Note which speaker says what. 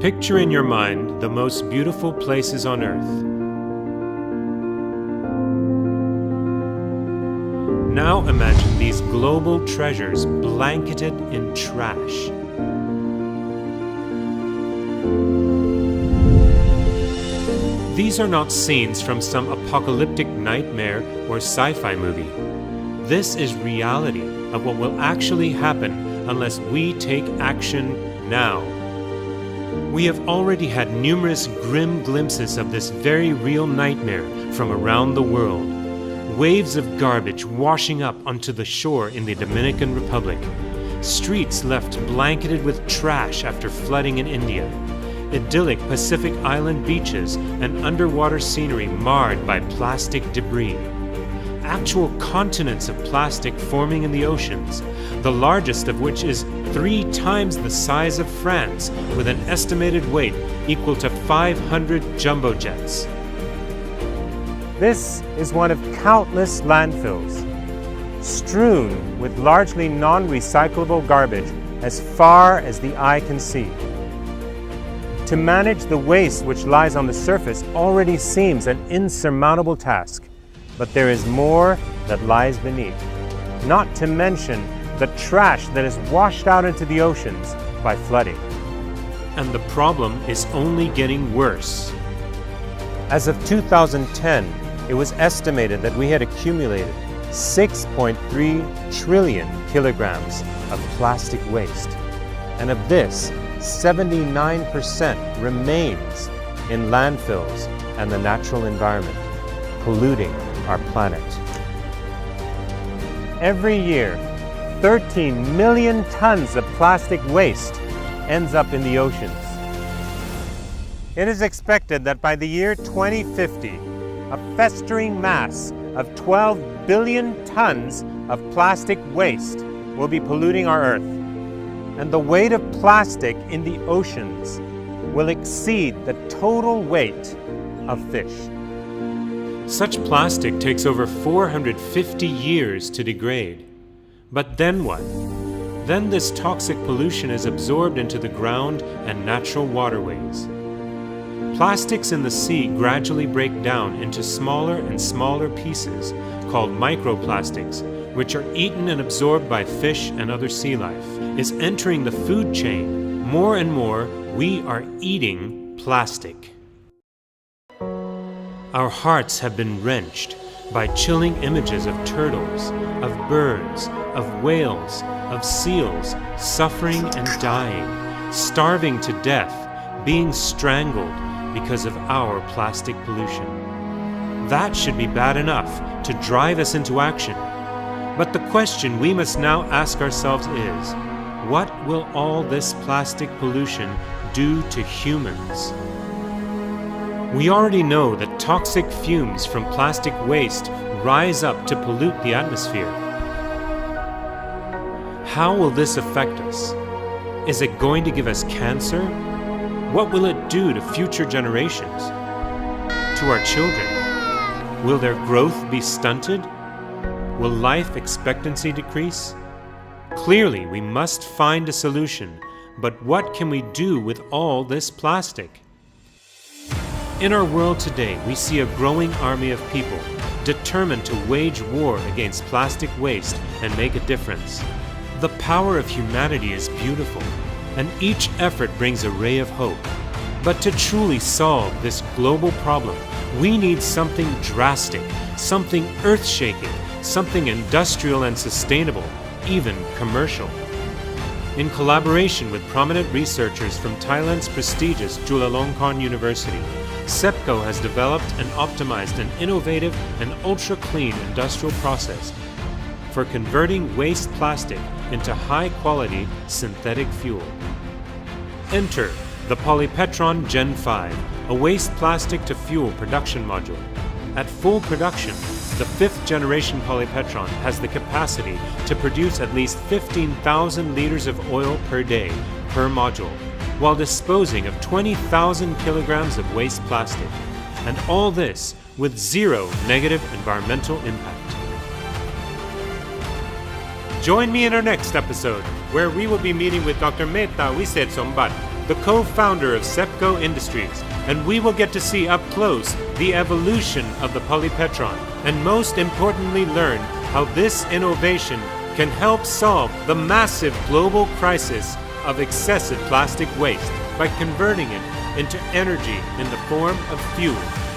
Speaker 1: Picture in your mind the most beautiful places on earth. Now imagine these global treasures blanketed in trash. These are not scenes from some apocalyptic nightmare or sci-fi movie. This is reality of what will actually happen unless we take action now. We have already had numerous grim glimpses of this very real nightmare from around the world. Waves of garbage washing up onto the shore in the Dominican Republic. Streets left blanketed with trash after flooding in India. Idyllic Pacific Island beaches and underwater scenery marred by plastic debris. Actual continents of plastic forming in the oceans, the largest of which is 3 times the size of France, with an estimated weight equal to 500 jumbo jets.
Speaker 2: This is one of countless landfills, strewn with largely non-recyclable garbage as far as the eye can see. To manage the waste which lies on the surface already seems an insurmountable task, but there is more that lies beneath, not to mention the trash that is washed out into the oceans by flooding.
Speaker 1: And the problem is only getting worse.
Speaker 2: As of 2010, it was estimated that we had accumulated 6.3 trillion kilograms of plastic waste. And of this, 79% remains in landfills and the natural environment, polluting our planet. Every year, 13 million tons of plastic waste ends up in the oceans. It is expected that by the year 2050, a festering mass of 12 billion tons of plastic waste will be polluting our Earth. And the weight of plastic in the oceans will exceed the total weight of fish.
Speaker 1: Such plastic takes over 450 years to degrade. But then what? Then this toxic pollution is absorbed into the ground and natural waterways. Plastics in the sea gradually break down into smaller and smaller pieces called microplastics, which are eaten and absorbed by fish and other sea life, is entering the food chain. More and more, we are eating plastic. Our hearts have been wrenched by chilling images of turtles, of birds, of whales, of seals, suffering and dying, starving to death, being strangled because of our plastic pollution. That should be bad enough to drive us into action. But the question we must now ask ourselves is, what will all this plastic pollution do to humans? We already know that toxic fumes from plastic waste rise up to pollute the atmosphere. How will this affect us? Is it going to give us cancer? What will it do to future generations? To our children? Will their growth be stunted? Will life expectancy decrease? Clearly, we must find a solution, but what can we do with all this plastic? In our world today, we see a growing army of people determined to wage war against plastic waste and make a difference. The power of humanity is beautiful, and each effort brings a ray of hope. But to truly solve this global problem, we need something drastic, something earth-shaking, something industrial and sustainable, even commercial. In collaboration with prominent researchers from Thailand's prestigious Chulalongkorn University, SEPCO has developed and optimized an innovative and ultra-clean industrial process for converting waste plastic into high-quality synthetic fuel. Enter the Polypetron Gen 5, a waste plastic to fuel production module. At full production, the 5th generation Polypetron has the capacity to produce at least 15,000 liters of oil per day per module, while disposing of 20,000 kilograms of waste plastic, and all this with zero negative environmental impact. Join me in our next episode, where we will be meeting with Dr. Mehta Wiset Sombat, the co-founder of Sepco Industries, and we will get to see up close the evolution of the polypetron, and most importantly learn how this innovation can help solve the massive global crisis of excessive plastic waste by converting it into energy in the form of fuel.